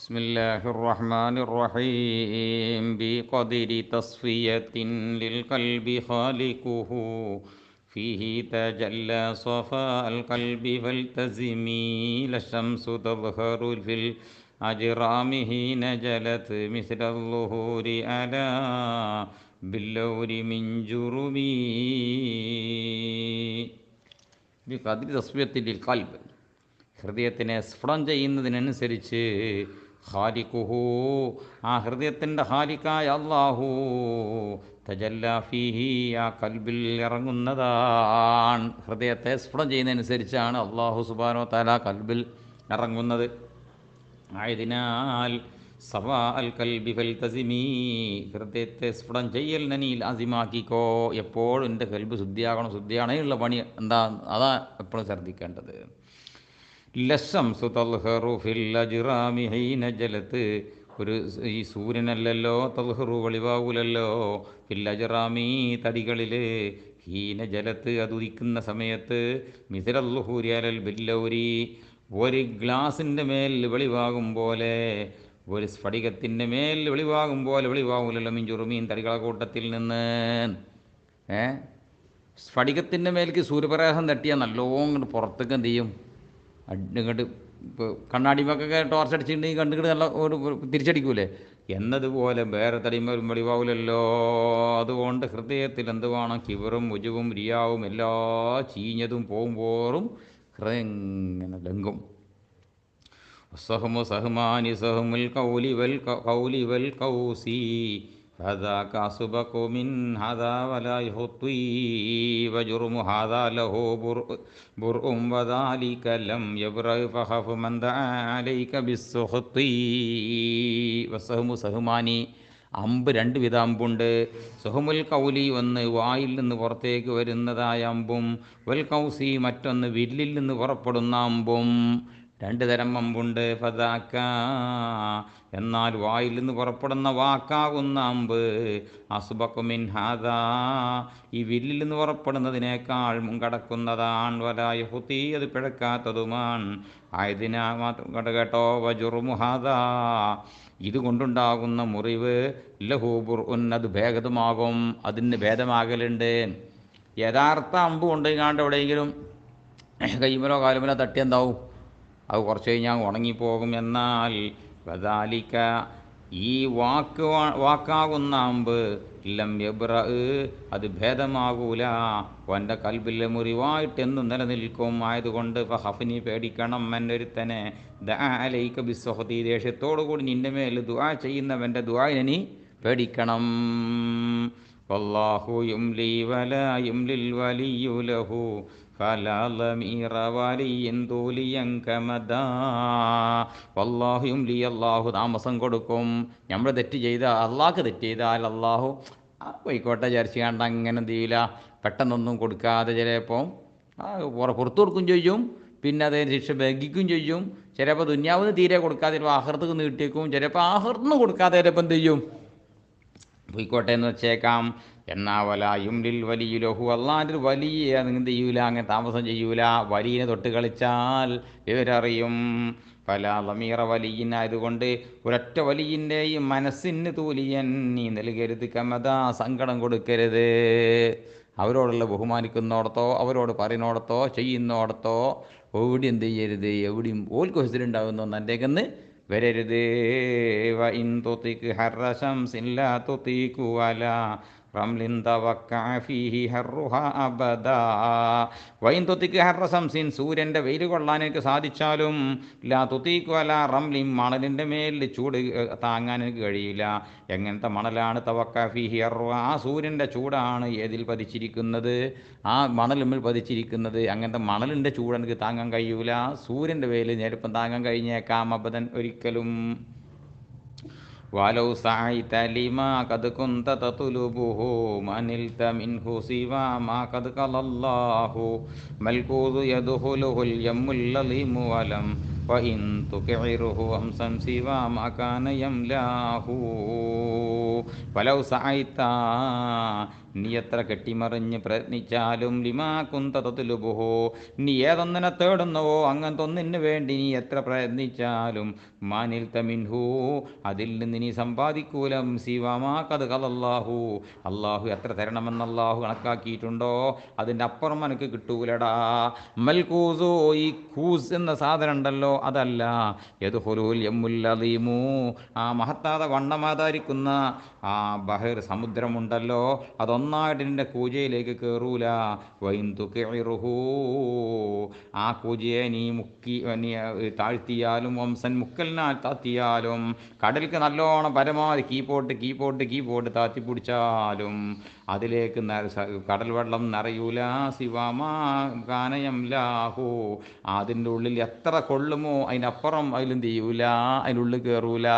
بسم الله الرحمن الرحيم بقدر تصفية للقلب خالقه فيه تجلى صفاء القلب فالتزمي للشمس تظهر في الأجرام حين جلت مثل الظهور على باللور من جرمي بقدر تصفية للقلب ഹൃദയത്തിനെ സ്ഫുടം ചെയ്യുന്നതിനനുസരിച്ച് ഖാലിഖുഹു ആ ഹൃദയത്തിൻ്റെ ഖാലിഖായ അല്ലാഹു തജല്ലാ ഫീഹി ആ കൽബിൽ ഇറങ്ങുന്നതാണ്. ഹൃദയത്തെ സ്ഫുടം ചെയ്യുന്നതനുസരിച്ചാണ് അല്ലാഹു സുബ്ഹാനഹു വ തആല കൽബിൽ ഇറങ്ങുന്നത്. ആയതിനാൽ സവാ അൽ കൽബി ഫൽതസിമി ഹൃദയത്തെ സ്ഫുടം ചെയ്യൽ നീ ലാസിമാക്കിക്കോ. എപ്പോഴും എൻ്റെ കൽബ് ശുദ്ധിയാകണം. ശുദ്ധിയാണേലുള്ള പണി എന്താ അതാ എപ്പോഴും ശ്രദ്ധിക്കേണ്ടത്. ലശംസു തൽഹറു ഫിൽ അജ്റാമി ഹീന ജലത്ത് ഒരു ഈ സൂര്യനല്ലല്ലോ തൽഹറു വെളിവാകൂലല്ലോ ഫിൽ അജ്റാമി തടികളിൽ ഹീന ജലത്ത് അത് ഉദിക്കുന്ന സമയത്ത് മിഥലല്ലുഹൂരി അലൽ ബില്ലൗരി ഒരു ഗ്ലാസിൻ്റെ മേൽ വെളിവാകും പോലെ ഒരു സ്ഫടികത്തിൻ്റെ മേൽ വെളിവാകും പോലെ വെളിവാകൂലല്ലോ മിഞ്ചുറുമീൻ തടികളെ കൂട്ടത്തിൽ നിന്ന്. സ്ഫടികത്തിൻ്റെ മേലേക്ക് സൂര്യപ്രകാശം തട്ടിയാൽ നല്ലോണം പുറത്തേക്ക് എന്ത് ചെയ്യും, ഇങ്ങോട്ട് ഇപ്പോൾ കണ്ണാടിമൊക്കെ ടോർച്ച് അടിച്ചിട്ടുണ്ടെങ്കിൽ കണ്ടുകിട്ട് നല്ല ഒരു തിരിച്ചടിക്കൂലേ എന്നതുപോലെ വേറെ തടിമ വെളിവാവില്ലല്ലോ. അതുകൊണ്ട് ഹൃദയത്തിൽ എന്ത് വേണം, കിവറും ഉജുവും റിയാവും എല്ലാ ചീഞ്ഞതും പോകുമ്പോറും ഹൃദയം ഇങ്ങനെ ലംഘും. സഹമു സഹമാനി സഹമുൽ കൗലി വൽ കൗസി هذاك أسبق من هذا ولا يخطي وجرم هذا له برء وذلك لم يبرأ فخف من دعا عليك بالسخط وسهم سهماني അമ്പ് രണ്ട് വിധ അമ്പുണ്ട്. സുഹമുൽ കൗലി ഒന്ന് വായിൽ നിന്ന് പുറത്തേക്ക് വരുന്നതായ അമ്പും വൽ കൗസി മറ്റൊന്ന് വില്ലിൽ നിന്ന് പുറപ്പെടുന്ന അമ്പും. രണ്ട് തരം അമ്പുണ്ട്. ഫദാക്ക എന്നാൽ വായിൽ നിന്ന് പുറപ്പെടുന്ന വാക്കാകുന്ന അമ്പ് അസ്ബഖു മിൻ ഹാദാ ഈ വില്ലിൽ നിന്ന് പുറപ്പെടുന്നതിനേക്കാൾ മുൻകടക്കുന്നതാണ്. വലാ യഹ്തി അത് പിഴക്കാത്തതുമാണ്. ആയതിനാ മാത്രം കേട്ടോ വജുറുമു ഹാദാ ഇതുകൊണ്ടുണ്ടാകുന്ന മുറിവ് ലഹു ബുർഉൻ അത് ഭേദമാകും, അതിന് ഭേദമാകലുണ്ട്. യഥാർത്ഥ അമ്പ് കൊണ്ടുകാണ്ട് എവിടെയെങ്കിലും കൈമലോ കാലുമലോ തട്ടിയെന്താവും, അത് കുറച്ച് കഴിഞ്ഞാൽ ഉണങ്ങിപ്പോകും. എന്നാൽ വദാലിക ഈ വാക്കാകുന്ന അമ്പ് ലം യബ്റ അത് ഭേദമാകൂല, അവൻ്റെ കൽബിലെ മുറിവായിട്ടെന്നും നിലനിൽക്കും. ആയതുകൊണ്ട് ഫഹഫിനി പേടിക്കണം എന്നൊരുത്തനെ ദഅ അലൈക ബിസ്സുഖതി ദേഷ്യത്തോടു കൂടി നിൻ്റെ മേൽ ദുആ ചെയ്യുന്നവൻ്റെ ദുആഇനെ നീ പേടിക്കണം. വല്ലാഹു യുംലി വലാ യുംലിൽ വലിയു ലഹു അള്ളാഹു താമസം കൊടുക്കും. നമ്മൾ തെറ്റ് ചെയ്താൽ അള്ളാഹ്ക്ക് തെറ്റ് ചെയ്താൽ അള്ളാഹു പോയിക്കോട്ടെ വിചാരിച്ച് കണ്ട അങ്ങനെ എന്ത് ചെയ്യില്ല, പെട്ടെന്നൊന്നും കൊടുക്കാതെ ചിലപ്പോൾ പുറത്തു കൊടുക്കും ചെയ്യും, പിന്നെ അതിന് ശിക്ഷ ബഹിക്കും ചെയ്യും. ചിലപ്പോൾ ദുന്യാവിന് തീരെ കൊടുക്കാതെ ചിലപ്പോൾ ആഹൃത്തക്ക് നീട്ടിയേക്കും, ചിലപ്പോൾ ആഹൃത്തിന് കൊടുക്കാതെ ചിലപ്പോൾ എന്ത് ചെയ്യും, പോയിക്കോട്ടെ എന്ന് വെച്ചേക്കാം. എന്നാ വലായുംലിൽ വലിയ ലഹു അള്ളാൻ്റെ ഒരു വലിയ എന്ത് ചെയ്യൂല, അങ്ങനെ താമസം ചെയ്യൂല. വലിയനെ തൊട്ട് കളിച്ചാൽ ഇവരറിയും. പല ലമീറ വലിയനായതുകൊണ്ട് ഒരൊറ്റ വലിയൻ്റെയും മനസ്സിന് തൂലിയൻ നീ നൽകരുത്, കമതാ സങ്കടം കൊടുക്കരുത്. അവരോടുള്ള ബഹുമാനിക്കുന്നിടത്തോ അവരോട് പറയുന്നിടത്തോ ചെയ്യുന്നിടത്തോ എവിടെ എന്ത് ചെയ്യരുത്, എവിടെയും ഓൽക്ക് ഹുസ്നുണ്ടാകുന്ന എൻ്റെക്കെന്ന് വരരുത്. വ ഇൻ തുതിക് ഹർറ ശംസിൻ ലാ തുതികു വലാ റംലിൻ തവക്കഅ ഫീഹി ഹർറുഹാ അബദാ. വൈൻ തുതിക് ഹർറ ശംസിൻ സൂര്യൻ്റെ വെയിൽ കൊള്ളാൻ എനിക്ക് സാധിച്ചാലും ലാ തുതികു വലാ റംലിൻ മണലിൻ്റെ മേൽ ചൂട് താങ്ങാൻ എനിക്ക് കഴിയില്ല. എങ്ങനത്തെ മണലാണ് തവക്കഅ ഫീഹി ഹർറുഹാ ആ സൂര്യൻ്റെ ചൂടാണ് ഏതിൽ പതിച്ചിരിക്കുന്നത്, ആ മണലിന്മേൽ പതിച്ചിരിക്കുന്നത്. അങ്ങനത്തെ മണലിൻ്റെ ചൂട് എനിക്ക് താങ്ങാൻ കഴിയൂല. സൂര്യൻ്റെ വെയിൽ നേരിപ്പം താങ്ങാൻ കഴിഞ്ഞേക്കാം അബദൻ ഒരിക്കലും. വലൗ സഅയ്ത ലിമാ ഖദ് കുന്ത തത്ലുബുഹു മനിൽത മിൻഹു സിവാ മാ ഖദ് ഖലല്ലാഹു മൽകൂദു യദ്ഖുലുൽ യമ്മുൽ ലളീമു വലം വഇൻ തുകിറുഹു ഹംസം സിവാ മാ കാന യംലാഹു വലൗ സഅയ്ത നീ എത്ര കെട്ടിമറിഞ്ഞ് പ്രയത്നിച്ചാലും ലിമാ കുന്ത തത്ലുബുഹു നീ ഏതൊന്നിനെ തേടുന്നുവോ അങ്ങനത്തെ ഒന്നിന് വേണ്ടി നീ എത്ര പ്രയത്നിച്ചാലും മാനിൽ തമിൻഹു അതിൽ നിന്ന് നീ സമ്പാദിക്കൂലം സിവാമാ കത് കലല്ലാഹു അള്ളാഹു എത്ര തരണമെന്ന് അള്ളാഹു കണക്കാക്കിയിട്ടുണ്ടോ അതിൻ്റെ അപ്പുറം എനിക്ക് കിട്ടൂലടാ. മൽകൂസു ഈ കൂസ് എന്ന സാധനം ഉണ്ടല്ലോ അതല്ല, യദ്ഖുലുൽ യമ്മുൽ അദീമു ആ മഹത്താത വണ്ണമാതാരിക്കുന്ന ആ ബഹർ സമുദ്രമുണ്ടല്ലോ അതൊന്നായിട്ട് നിന്റെ കൂജയിലേക്ക് കയറൂല. വൈൻ തുകിറുഹു ആ കൂജയെ നീ നീ താഴ്ത്തിയാലും വംസൻ മുക്കലിനാൽ താത്തിയാലും കടലിക്ക് നല്ലോണം പരമാവധി കീപ്പോട്ട് താത്തി പിടിച്ചാലും അതിലേക്ക് കടൽ വെള്ളം നിറയൂല. സിവാമാ കാനയം ലാഹു അതിൻ്റെ ഉള്ളിൽ എത്ര കൊള്ളുമോ അതിനപ്പുറം അതിലും ചെയ്യൂല, അതിൻ്റെ ഉള്ളിൽ കയറൂല.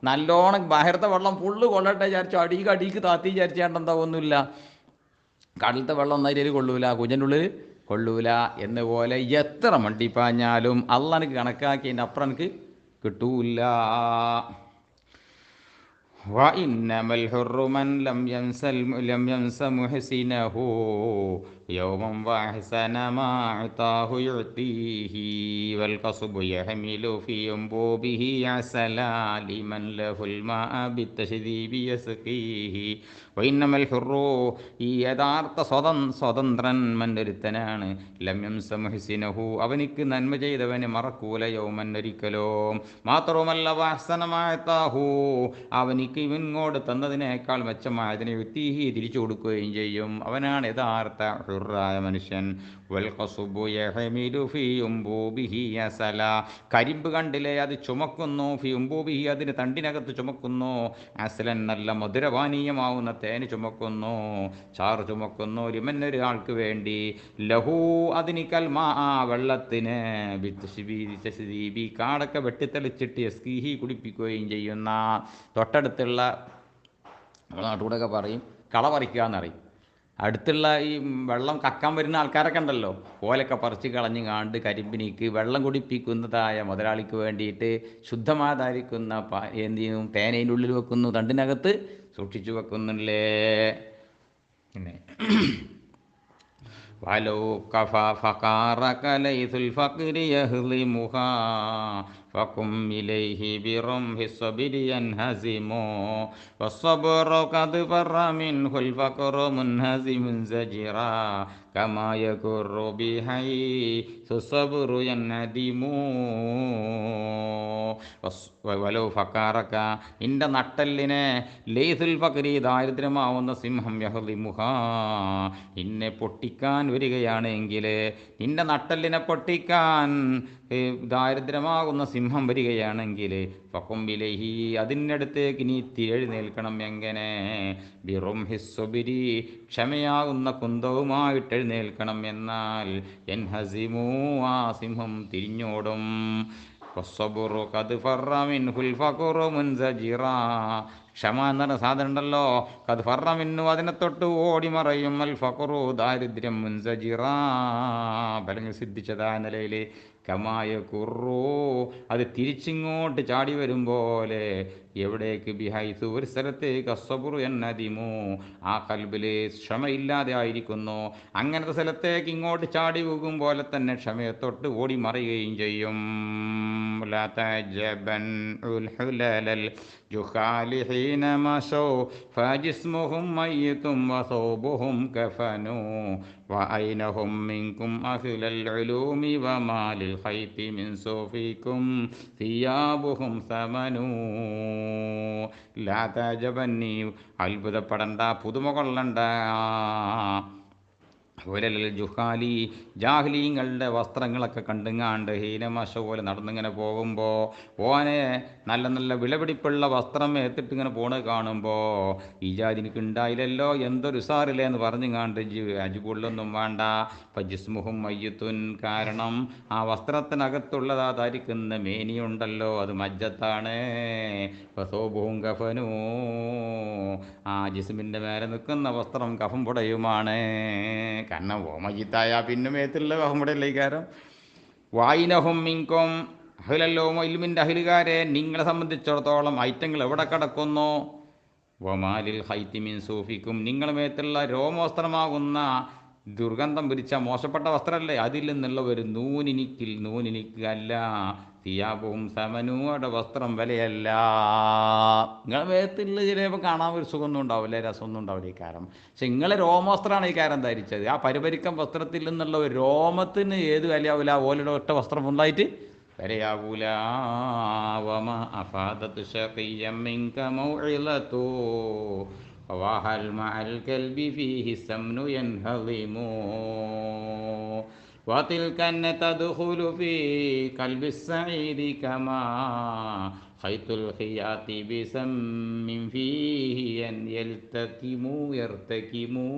നല്ലോണം ബഹിരത്തെ വെള്ളം ഫുള്ള് കൊള്ളട്ടെ വിചാരിച്ചു അടിക്ക് താത്തി വിചാരിച്ചാണ്ടെന്താ ഒന്നുമില്ല, കടലത്തെ വെള്ളം ഒന്നതിൽ കൊള്ളൂല, കുഞ്ഞൻ്റെ ഉള്ളിൽ കൊള്ളൂല. എന്നുപോലെ എത്ര മണ്ടിപ്പാഞ്ഞാലും അള്ളാഹ് എനിക്ക് കണക്കാക്കിയതിൻ്റെ അപ്പുറം എനിക്ക് കിട്ടൂല. وإنما الحر من لم ينس محسنه يوما وأحسن ما أعطاه يعطيه والقصب يحمل في أنبوبه عسلا لمن له الماء بالتشذيب يسقيه وإنما الحر ഈ യഥാർത്ഥ സ്വതന്ത്രൻ മന്നൊരുത്തനാണ് ലം യംസ മുഹ്സിനഹു അവനിക്ക് നന്മ ചെയ്തവനെ മറക്കൂല യൗമൻ ഒരിക്കലോ. മാത്രവുമല്ല വഹ്സനമായതാഹു അവനിക്ക് ഇവങ്ങോട് തന്നതിനേക്കാൾ മെച്ചമായതിനെ യുക്തിഹി തിരിച്ചു കൊടുക്കുകയും ചെയ്യും. അവനാണ് യഥാർത്ഥ ഹുറായ മനുഷ്യൻ. വൽഖസുബു യഹ്മിലു ഫീ ഉംബൂബിഹി അസല കരിമ്പ് കണ്ടില്ലേ അത് ചുമക്കുന്നു, ഫീ ഉംബൂബിഹി അതിന് തണ്ടിനകത്ത് ചുമക്കുന്നു, അസലൻ നല്ല മധുരപാനീയമാവുന്ന തേന് ചുമക്കുന്നു, ചാറ് ചുമക്കുന്നു, ലിമന്നൊരാൾക്ക് വേണ്ടി, ലഹു അതിന് കൽമാ വെള്ളത്തിന് ബിത്തശ്ബീബി കാടൊക്കെ വെട്ടിത്തെളിച്ചിട്ട് യസ്കീഹി കുടിപ്പിക്കുകയും ചെയ്യുന്ന തൊട്ടടുത്തുള്ള നമ്മുടെ നാട്ടുകൂടെയൊക്കെ പറയും കള പറിക്കുക എന്നറിയും. അടുത്തുള്ള ഈ വെള്ളം കക്കാൻ വരുന്ന ആൾക്കാരൊക്കെ ഉണ്ടല്ലോ ഓലൊക്കെ പറിച്ച് കളഞ്ഞ് കാണ്ട് കരിമ്പിനിക്ക് വെള്ളം കുടിപ്പിക്കുന്നതായ മുതലാളിക്ക് വേണ്ടിയിട്ട് ശുദ്ധമാതായിരിക്കുന്ന എന്ത് ചെയ്യും തേനയിൻ്റെ ഉള്ളിൽ വെക്കുന്നു, തണ്ടിനകത്ത് സൂക്ഷിച്ചു വെക്കുന്നില്ലേ. പിന്നെ വലോ കഫ ഫഖാറക ലൈസുൽ ഫഖ്രി യഹ്ളിമുഹാ ഫഖും ഇലൈഹി ബിറംഹി സബ്രി യൻഹസിമു വസ്സബ്റു ഖദ് ഫറ മിൻഹുൽ ഫഖ്റു മുൻഹസിമുൻ സജിറാ കമാ യകുറു ബിഹൈസു സബ്റു യൻഹദിമു. വലോ ഫഖാറക നിന്റെ നട്ടല്ലിനെ ലൈസുൽ ഫഖ്രി ദാരിദ്ര്യമാവുന്ന സിംഹം യഹ്ളിമുഹാ നിന്നെ പൊട്ടിക്കാൻ വരികയാണെങ്കിൽ, നിന്റെ നട്ടല്ലിനെ പൊട്ടിക്കാൻ ദാരിദ്ര്യമാകുന്ന സിംഹം വരികയാണെങ്കിൽ ഫഖുംബിലഹി അതിനടുത്തേക്ക് നീ എഴുന്നേൽക്കണം. എങ്ങനെ? ബിറുംഹിസ്സുബിരി ക്ഷമയാകുന്ന കുന്തവുമായിട്ട് എഴുന്നേൽക്കണം. എന്നാൽ യൻഹസിമു ആ സിംഹം തിരിഞ്ഞോടും. വസ്സബ്റു ഖദ് ഫറ മിൻഹുൽ ഫഖ്റു മുൻസജിറാ ക്ഷമ എന്ന് പറഞ്ഞ സാധനം ഉണ്ടല്ലോ ഖദ് ഫറ മിന്നു അതിനെ തൊട്ട് ഓടി മറയും. അൽ ഫഖ്റു ദാരിദ്ര്യം മുൻസജിറാ ബലങ്ങൾ സിദ്ധിച്ചതാ നിലയിൽ. കമായ കുറു അത് തിരിച്ചിങ്ങോട്ട് ചാടി വരും പോലെ. എവിടേക്ക്? ബിഹൈസു ഒരു സ്ഥലത്തേക്ക്. അസ്സബ്റു യൻഹദിമു ആ കൽബിൽ ക്ഷമയില്ലാതെ ആയിരിക്കുന്നു. അങ്ങനത്തെ സ്ഥലത്തേക്ക് ഇങ്ങോട്ട് ചാടി പോകും പോലെ തന്നെ ക്ഷമയെ തൊട്ട് ഓടി മറിയുകയും ചെയ്യും. ലാ തഅജബൻ ഉൽ ഹുലലൽ ജുഖാലി ഹീന മശൗ ഫജിസ്മുഹും മയ്യിതും വസൗബുഹും കഫനു വഅൈനഹും മിൻകും അഹ്ലൽ ഉലൂമി വമാലിൽ ഖൈതി മിൻ സൂഫിക്കും സിയാബുഹും സമനു. ലാ തഅജബൻ നീ അത്ഭുതപ്പെടണ്ട, പുതുമ കൊള്ളണ്ട. ഹുലൽ ജുഹാലി ജാഹ്ലീങ്ങളുടെ വസ്ത്രങ്ങളൊക്കെ കണ്ടുങ്ങാണ്ട് ഹീനമാശ പോലെ നടന്നിങ്ങനെ പോകുമ്പോൾ ഓനെ നല്ല നല്ല വിലപിടിപ്പുള്ള വസ്ത്രം ഏത്തിട്ടിങ്ങനെ പോണത് കാണുമ്പോൾ ഈ ജാതിനിക്ക് ഉണ്ടായില്ലല്ലോ, എന്തൊരു സാറില്ലേ എന്ന് പറഞ്ഞുങ്ങാണ്ട് അജുപുള്ളൊന്നും വേണ്ട. ഫജിസ്മുഹും മയ്യത്തുൻ കാരണം ആ വസ്ത്രത്തിനകത്തുള്ളതാ ധരിക്കുന്ന മേനിയുണ്ടല്ലോ അത് മജ്ജത്താണ്. ഫസോബുഹും കഫനു ആ ജിസ്മിൻ്റെ മേലെ നിൽക്കുന്ന വസ്ത്രം കഫം പുടയുമാണ്. കാരണം ഓമജിത്തായ പിന്നെ മേത്തുള്ള കഫം പുടയിലേക്കാരം. വായിനഹും മിൻകും അഹിലല്ലോമോ ഇൽമിൻ്റെ അഹിലുകാരെ നിങ്ങളെ സംബന്ധിച്ചിടത്തോളം ഐറ്റങ്ങൾ എവിടെ കിടക്കുന്നോ വമാലിൽ ഹൈത്തിമിൻ സൂഫിക്കും നിങ്ങളുടെ മേത്തുള്ള രോമവസ്ത്രമാകുന്ന ദുർഗന്ധം പിരിച്ച മോശപ്പെട്ട വസ്ത്രമല്ലേ അതിൽ നിന്നുള്ള ഒരു നൂനിനിക്ക് അല്ല തിയാബും സമനുവയുടെ വസ്ത്രം വിലയല്ല. നിങ്ങളെ മേത്തുള്ള ചിലപ്പോൾ കാണാൻ ഒരു സുഖമൊന്നും ഉണ്ടാവില്ല, രസമൊന്നും ഉണ്ടാവില്ല ഈ കാരം. പക്ഷെ നിങ്ങളെ രോമവസ്ത്രമാണ് ഈ കാരം ധരിച്ചത്. ആ പരിപരിക്കം വസ്ത്രത്തിൽ നിന്നുള്ള ഒരു രോമത്തിന് ഏത് വിലയാവില്ല, ഓലയുടെ ഒറ്റ വസ്ത്രം ഉണ്ടായിട്ട് വിലയാകൂല. വമ അഫാദത്ത് ഷഖിയ്യം മിൻക മൗഇളതു വഹൽ മഅൽ കൽബി ഫീഹി സംനു യൻഹളിമു വതിൽകൻ തദ്ഖുലു ഫീ ഖൽബി സഈദി കമാ ഖൈതുൽ ഖിയാതി ബിസമ്മിൻ ഫീഹി യൽതകിമു യർതകിമു.